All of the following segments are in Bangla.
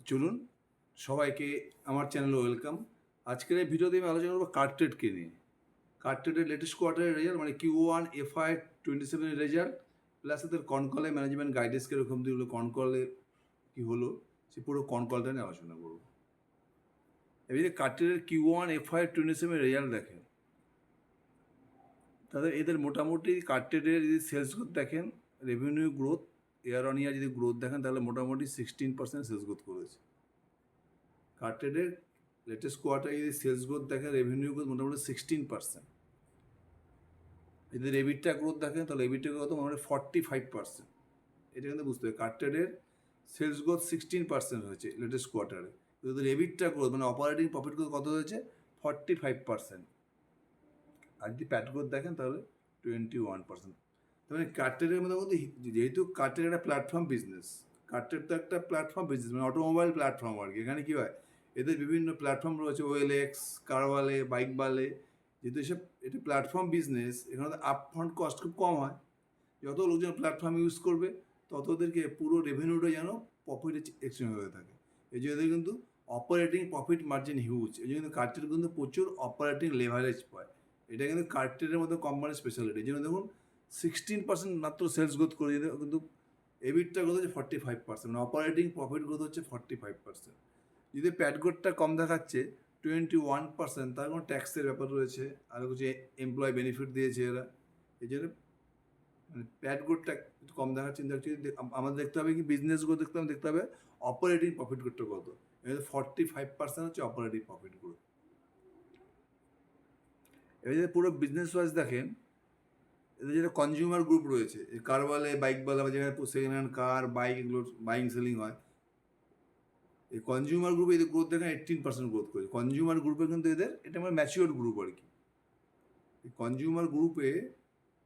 চলুন সবাইকে আমার চ্যানেলে ওয়েলকাম। আজকের এই ভিডিওতে আমি আলোচনা করবো কার্টেডকে নিয়ে। কার্টেডের লেটেস্ট কোয়ার্টারের রেজাল্ট মানে Q1 FY 27 রেজাল্ট প্লাস এদের কনকলে ম্যানেজমেন্ট গাইডেন্স কীরকম দিল, কনকলে কী হলো সে পুরো কনকলটা নিয়ে আলোচনা করবো। এবারে কার্টেডের Q1 FY 27 রেজাল্ট দেখেন, তাদের এদের মোটামুটি কার্টেডের যদি সেলস গ্রোথ দেখেন, রেভিনিউ গ্রোথ ইয়ার অন ইয়ার যদি গ্রোথ দেখেন তাহলে মোটামুটি 16% সেলস গ্রোথ করেছে। কার্টেডের লেটেস্ট কোয়ার্টারে যদি সেলস গ্রোথ দেখেন, রেভিনিউ গ্রোথ মোটামুটি 16%। যদি এবিটা গ্রোথ দেখেন তাহলে এবিটা গ্রোথ মোটামুটি 45%। এটা কিন্তু বুঝতে হবে, কার্টেডের সেলস গ্রোথ 16% হয়েছে লেটেস্ট কোয়ার্টারে, যদি এবিটা গ্রোথ মানে অপারেটিং প্রফিট গ্রোথ কত হয়েছে 45%। আর যদি প্যাট গ্রোথ দেখেন তাহলে 21%। তার মানে কার্টেডের মধ্যে যেহেতু কার্টেড একটা প্ল্যাটফর্ম বিজনেস, কার্টেড তো একটা প্ল্যাটফর্ম বিজনেস মানে অটোমোবাইল প্ল্যাটফর্ম আর কি। এখানে কী হয়, এদের বিভিন্ন প্ল্যাটফর্ম রয়েছে, OLX, কারওয়ালে, বাইকওয়ালে। যেহেতু এসব এটা প্ল্যাটফর্ম বিজনেস, এখানে তো আপফ্রন্ট কস্ট খুব কম হয়। যত লোকজন প্ল্যাটফর্ম ইউজ করবে তত ওদেরকে পুরো রেভিনিউটা যেন প্রফিট এক্সচেঞ্জ হয়ে থাকে। এই জন্য এদের কিন্তু অপারেটিং প্রফিট মার্জিন হিউজ। এই জন্য কিন্তু কার্টেড কিন্তু প্রচুর অপারেটিং লেভারেজ পায়। এটা কিন্তু কার্টেডের মতো কোম্পানির স্পেশালিটি। এই জন্য দেখুন 16% মাত্র সেলস গ্রোথ করে দিলে কিন্তু এবিটটা গ্রোথ হচ্ছে 45%, মানে অপারেটিং প্রফিট গ্রোথ হচ্ছে 45%। যদি প্যাট গ্রোথটা কম দেখাচ্ছে 21%, তার কোনো ট্যাক্সের ব্যাপার রয়েছে, আর কিছু এমপ্লয় বেনিফিট দিয়েছে এরা। এই জন্য মানে প্যাট গ্রোথটা একটু কম দেখাচ্ছে। কিন্তু অ্যাকচুয়ালি আমাদের দেখতে হবে কি, বিজনেস গ্রোথ দেখতে হবে অপারেটিং প্রফিট গ্রোথটা কত। এবার 45% হচ্ছে অপারেটিং প্রফিট গ্রোথ। এবার যদি পুরো বিজনেস ওয়াইজ দেখেন, এদের যেটা কনজিউমার গ্রুপ রয়েছে, এই কারওয়ালে, বাইকওয়ালা, যেখানে সেকেন্ড হ্যান্ড কার, বাইক এগুলো বাইং সেলিং হয়, এই কনজিউমার গ্রুপে এদের গ্রোথ দেখেন 18% গ্রোথ করেছে। কনজিউমার গ্রুপে কিন্তু এদের এটা মানে ম্যাচিওর গ্রুপ আর কি। এই কনজিউমার গ্রুপে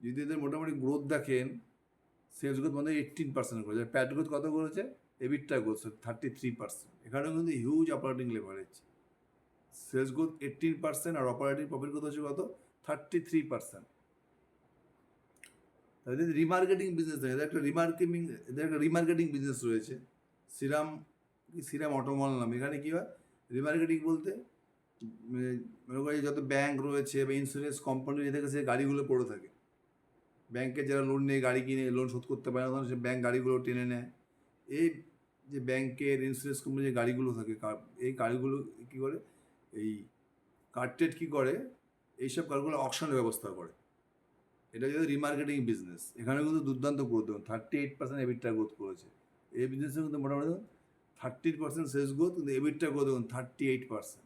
যদি এদের মোটামুটি গ্রোথ দেখেন, সেলস গ্রোথ মানে 18% করেছে। প্যাট গ্রোথ কত করেছে, এবিটটা গ্রোথ 33%। এখানেও কিন্তু huge operating leverage. Sales growth 18% আর অপারেটিং প্রফিট গ্রোথ হচ্ছে কত 33%। তাদের রিমার্কেটিং বিজনেস থাকে, এদের একটা রিমার্কেটিং বিজনেস রয়েছে, সিরাম অটোমল নাম। এখানে কী হয়, রিমার্কেটিং বলতে মনে করি যত ব্যাংক রয়েছে বা ইন্স্যুরেন্স কোম্পানি, এদের কাছে গাড়িগুলো পড়ে থাকে। ব্যাংকে যারা লোন নিয়ে গাড়ি কিনে লোন শোধ করতে পারে না, তখন সে ব্যাংক গাড়িগুলো টেনে নেয়। এই যে ব্যাংকের ইন্স্যুরেন্স কোম্পানি যে গাড়িগুলো থাকে, এই গাড়িগুলো কী করে, এই কার্টেড কী করে, এইসব গাড়িগুলো অকশনের ব্যবস্থা করে। এটা যদি রিমার্কেটিং বিজনেস, এখানে কিন্তু দুর্দান্ত গ্রোথ, দেখুন 38% এবিটটা গ্রোথ করেছে। এই বিজনেসে কিন্তু মোটামুটি 30% সেলস গ্রোথ, কিন্তু এবিটটা গ্রোথ দেখুন 38%।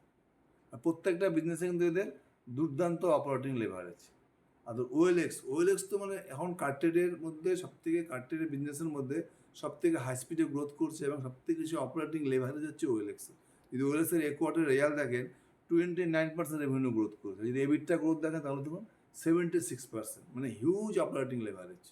আর প্রত্যেকটা বিজনেসে কিন্তু এদের দুর্দান্ত অপারেটিং লেভারেজ। আর ওএলএক্স তো মানে এখন কার্টেডের মধ্যে সবথেকে, কার্টেডের বিজনেসের মধ্যে সবথেকে হাই স্পিডে গ্রোথ করছে এবং সবথেকে বেশি অপারেটিং লেভারেজ হচ্ছে ওএলএক্স। যদি ওএলএক্সের এক কোয়ার্টার রেজাল্ট দেখেন 29% রেভিনিউ গ্রোথ করেছে। যদি এবিটটা গ্রোথ দেখেন তাহলে দেখুন 76%, মানে হিউজ অপারেটিং লেভারেজ।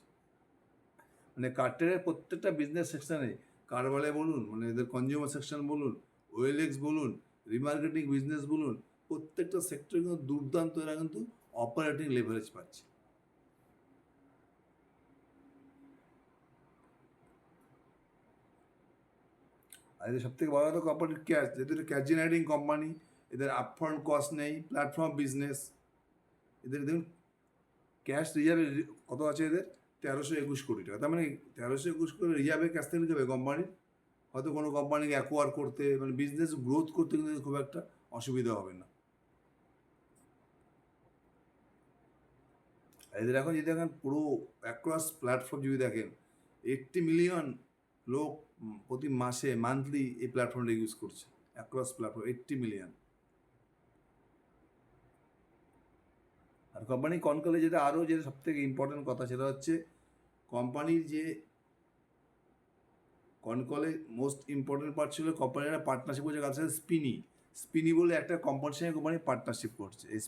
মানে কার্টেডের প্রত্যেকটা বিজনেস সেকশানে, কারওয়ালে বলুন, মানে এদের কনজিউমার সেকশন বলুন, ওএলএক্স বলুন, রিমার্কেটিং বিজনেস বলুন, প্রত্যেকটা সেক্টরে কিন্তু দুর্দান্ত এরা কিন্তু অপারেটিং লেভারেজ পাচ্ছে। আর এদের সব থেকে বড় কথা কোম্পানির ক্যাশ, যেহেতু এটা ক্যাশ জেনারেটিং কোম্পানি, এদের আপফ্রন্ট কস্ট নেই, প্ল্যাটফর্ম বিজনেস। এদের দেখুন ক্যাশ রিজার্ভ কত আছে এদের 1321 কোটি টাকা। তার মানে 1321 কোটি রিজার্ভে ক্যাশ থেকে দেবে কোম্পানির, হয়তো কোনো কোম্পানিকে অ্যাকোয়ার করতে, মানে বিজনেস গ্রোথ করতে কিন্তু খুব একটা অসুবিধা হবে না। এদের এখন যদি দেখেন পুরো অ্যাক্রস প্ল্যাটফর্ম যদি দেখেন, 80 মিলিয়ন লোক প্রতি মাসে মান্থলি এই প্ল্যাটফর্মটা ইউজ করছে, অ্যাক্রস প্ল্যাটফর্ম 80 মিলিয়ন। আর কোম্পানি কনকলে যেটা আরও যেটা সবথেকে ইম্পর্টেন্ট কথা, সেটা হচ্ছে কোম্পানির যে কনকলে মোস্ট ইম্পর্টেন্ট পার্ট ছিল, কোম্পানিরা পার্টনারশিপ করছে কাছে স্পিনি বলে একটা কোম্পানির সঙ্গে কোম্পানি পার্টনারশিপ করছে। এই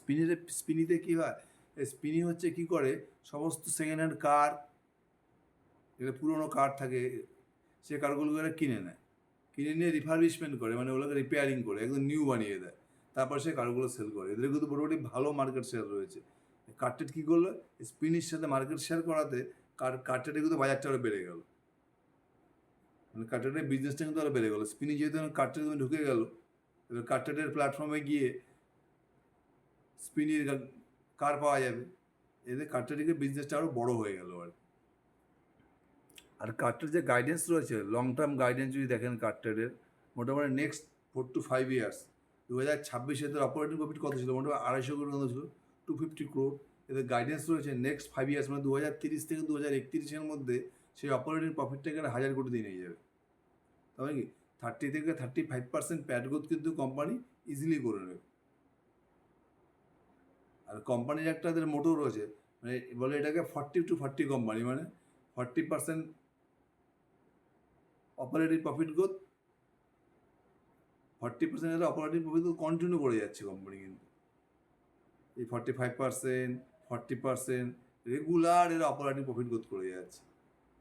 স্পিনিতে কী হয়, স্পিনি হচ্ছে কী করে, সমস্ত সেকেন্ড হ্যান্ড কার, যেটা পুরোনো কার থাকে, সে কারগুলোকে এরা কিনে নেয়, কিনে নিয়ে রিফারবিশমেন্ট করে, মানে ওগুলোকে রিপেয়ারিং করে একদম নিউ বানিয়ে দেয়, তারপর সে কারগুলো সেল করে। এদের কিন্তু মোটামুটি ভালো মার্কেট শেয়ার রয়েছে। কার্টেড কী করলো, স্পিনির সাথে মার্কেট শেয়ার করাতে কার্টেডে কিন্তু বাজারটা আরও বেড়ে গেল। মানে কার্টেডের বিজনেসটা কিন্তু আরও বেড়ে গেলো। স্পিনি যেহেতু কার্টেড ঢুকে গেল, এবার কার্টেডের প্ল্যাটফর্মে গিয়ে স্পিনির কার পাওয়া যাবে, এদের কার্টেডের বিজনেসটা আরও বড় হয়ে গেল আর কি। আর কার্টের যে গাইডেন্স রয়েছে, লং টার্ম গাইডেন্স যদি দেখেন কার্টেডের, মোটামুটি নেক্সট 4 to 5 years, 2026 এদের অপারেটিং প্রফিট কত ছিল? মোটামুটি 250 কোটি মতো ছিল, 250 crore। এদের গাইডেন্স রয়েছে নেক্সট 5 years, মানে 2030 থেকে 2031-এর মধ্যে সেই অপারেটিং প্রফিটটাকে 1000 কোটি দিয়ে নিয়ে যাবে। তবে কি 30 থেকে 35% প্যাট গ্রোথ কিন্তু কোম্পানি ইজিলি করে নেবে। আর কোম্পানির একটা এদের মোটো রয়েছে, মানে বলে এটাকে 40 to 40 কোম্পানি, মানে 40% operating profit growth, 40% operating profit growth continue করে যাচ্ছে কোম্পানি। কিন্তু এই 45%, 40% রেগুলার এরা অপারেটিং প্রফিট গ্রোথ করে যাচ্ছে।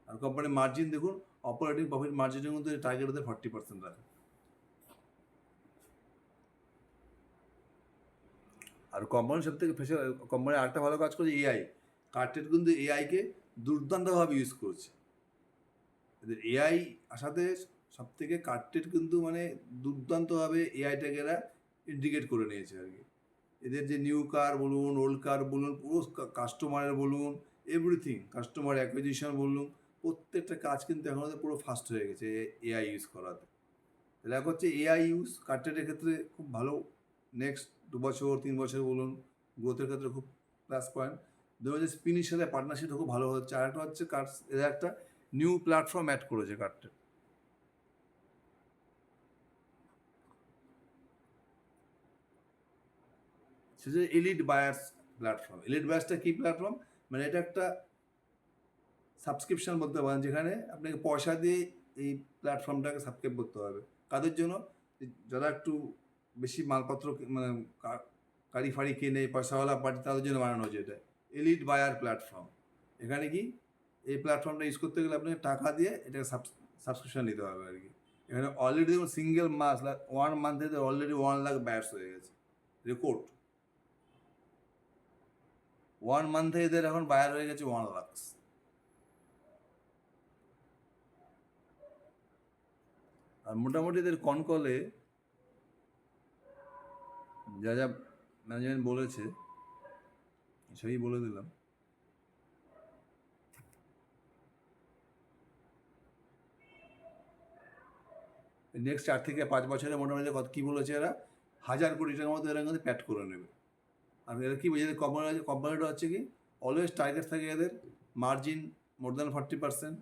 আর কোম্পানির মার্জিন দেখুন, অপারেটিং প্রফিট মার্জিনের মধ্যে টার্গেট ওদের 40% রাখে। আর কোম্পানির সব থেকে কোম্পানি আরেকটা ভালো কাজ করছে এআই। কার্টেড কিন্তু এআইকে দুর্দান্তভাবে ইউজ করছে। এদের এআই আসাতে সব থেকে কার্টেড কিন্তু মানে দুর্দান্তভাবে এআইটাকে এরা ইন্টিগ্রেট করে নিয়েছে আর কি। এদের যে নিউ কার বলুন, ওল্ড কার বলুন, পুরো কাস্টমারের বলুন, এভরিথিং, কাস্টমার অ্যাকুইজিশন বলুন, প্রত্যেকটা কাজ কিন্তু এখন পুরো ফাস্ট হয়ে গেছে এআই ইউজ করাতে। এটা হচ্ছে এআই ইউজ কার্টেডের ক্ষেত্রে খুব ভালো। নেক্সট 2 বছর 3 বছর বলুন, গ্রোথের ক্ষেত্রে খুব প্লাস পয়েন্ট। ধরুন যে স্পিনির সাথে পার্টনারশিপটা খুব ভালো হচ্ছে। আর একটা হচ্ছে এরা একটা নিউ প্ল্যাটফর্ম অ্যাড করেছে কার্টেড, সেটা এলিট বায়ার্স প্ল্যাটফর্ম। এলিট বায়ার্সটা কী প্ল্যাটফর্ম? মানে এটা একটা সাবস্ক্রিপশন বলতে পারেন, যেখানে আপনাকে পয়সা দিয়ে এই প্ল্যাটফর্মটাকে সাবস্ক্রাইব করতে হবে। কাদের জন্য? যারা একটু বেশি মালপত্র মানে গাড়ি ফাড়ি কেনে, পয়সাওয়ালা পার্টি, তাদের জন্য বানানো হয়েছে এটা এলিট বায়ার প্ল্যাটফর্ম। এখানে কি এই প্ল্যাটফর্মটা ইউজ করতে গেলে আপনাকে টাকা দিয়ে এটাকে সাবস্ক্রিপশন নিতে হবে আর কি। এখানে অলরেডি দেখুন সিঙ্গেল মাস 1 মান্থে অলরেডি 1 লাখ বায়ার্স হয়ে গেছে, রেকর্ড। 1 মান্থে এদের এখন বায়ার হয়ে গেছে 1 লাখ। আর মোটামুটি এদের কনকলে যা যা ম্যানেজমেন্ট বলেছে সেই বলে দিলাম। নেক্সট 4 থেকে 5 বছরে মোটামুটি কত কী বলেছে এরা, 1000 কোটি টাকার মতো এরা কিন্তু প্যাট করে নেবে। আর এরা কী বোঝে, কোম্পানিটা হচ্ছে কি অলওয়েজ টার্গেট থাকে এদের margin more than 40%,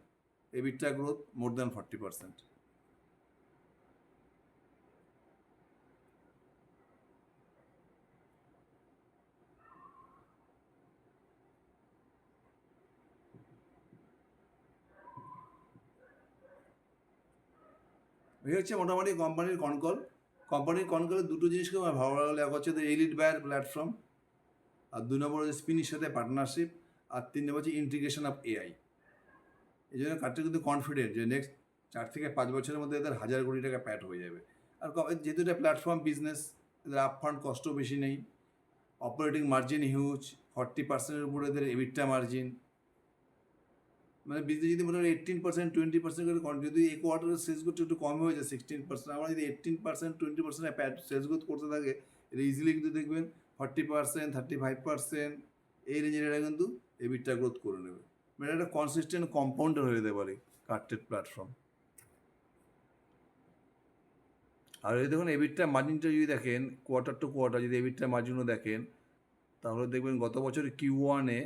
EBITDA growth more than 40%। এই হচ্ছে মোটামুটি কোম্পানির কনকল। কোম্পানির কনকলের দুটো জিনিসকে আমার ভালো লাগলো, এক হচ্ছে এলিট বায়ার প্ল্যাটফর্ম, আর 2 নম্বর হচ্ছে স্পিনির সাথে পার্টনারশিপ, আর 3 নম্বর হচ্ছে ইন্টিগ্রেশন অফ এআই। এই জন্য কার্ডটা কিন্তু কনফিডেন্ট যে নেক্সট 4 থেকে 5 বছরের মধ্যে এদের 1000 কোটি টাকা প্যাট হয়ে যাবে। আর যেহেতু এটা প্ল্যাটফর্ম বিজনেস, এদের আপফ্রন্ট কষ্ট বেশি নেই, অপারেটিং মার্জিন হিউজ, 40%-এর উপরে এদের এবিটা মার্জিন। মানে বিজনেস যদি মোটামুটি 18%, 20% করে, যদি এই কোয়ার্টারের সেলস গ্রোথ একটু কম হয়ে যায় 16%, আমরা যদি 18%, 20% প্যাট সেলস গ্রোথ করতে থাকে, এটা ইজিলি কিন্তু দেখবেন 40%, 35% এই রেঞ্জের এটা কিন্তু এবিটা গ্রোথ করে নেবে। মানে একটা কনসিস্টেন্ট কম্পাউন্ডার হয়ে যেতে পারে কার্টেড প্ল্যাটফর্ম। আর এই দেখুন এবিটা মার্জিনটা যদি দেখেন কোয়ার্টার টু কোয়ার্টার, যদি এবিটা মার্জিনও দেখেন, তাহলে দেখবেন গত বছর Q1-এ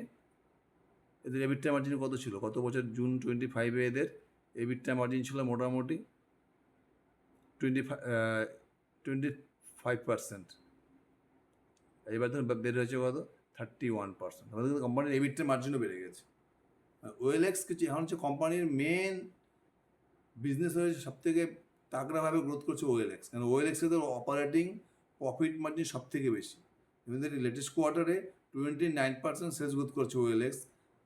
এদের এবিটা মার্জিন কত ছিল? গত বছর জুন 25-এ এদের এবিটা মার্জিন ছিল মোটামুটি 25%। এবার ধরুন বেড়ে হয়েছে কত? 31%। আমাদের কিন্তু কোম্পানির এবিটা মার্জিনও বেড়ে গেছে। ওএলএক্স কিছু এখন হচ্ছে কোম্পানির মেন বিজনেস হয়েছে, সব থেকে তাগড়াভাবে গ্রোথ করছে ওএলএক্স, কারণ ওএলএক্স এদের অপারেটিং প্রফিট মার্জিন সব থেকে বেশি। এদের লেটেস্ট কোয়ার্টারে 29% সেলস গ্রোথ করছে ওএলএক্স,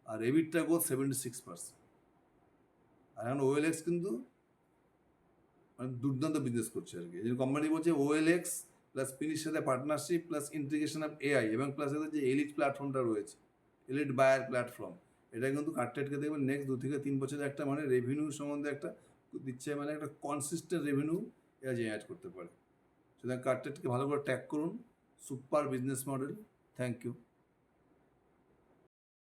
আর এবিটা গ্রোথ 76%। আর এখন ওএলএক্স কিন্তু মানে দুর্দান্ত বিজনেস করছে আর কি। এই কোম্পানি বলছে ওএলএক্স প্লাস স্পিনির সাথে partnership plus integration of AI এবং প্লাস এদের যে এলিট প্ল্যাটফর্মটা রয়েছে, এলিট বায়ার প্ল্যাটফর্ম, এটা কিন্তু কার্টেডকে দেখবেন নেক্সট 2 থেকে 3 বছরে একটা মানে রেভিনিউ সম্বন্ধে একটা দিচ্ছে, মানে একটা কনসিস্টেন্ট রেভিনিউ এরা জেনারেট করতে পারে। সুতরাং কার্টেডকে ভালো করে ট্র্যাক করুন। Super business model. Thank you.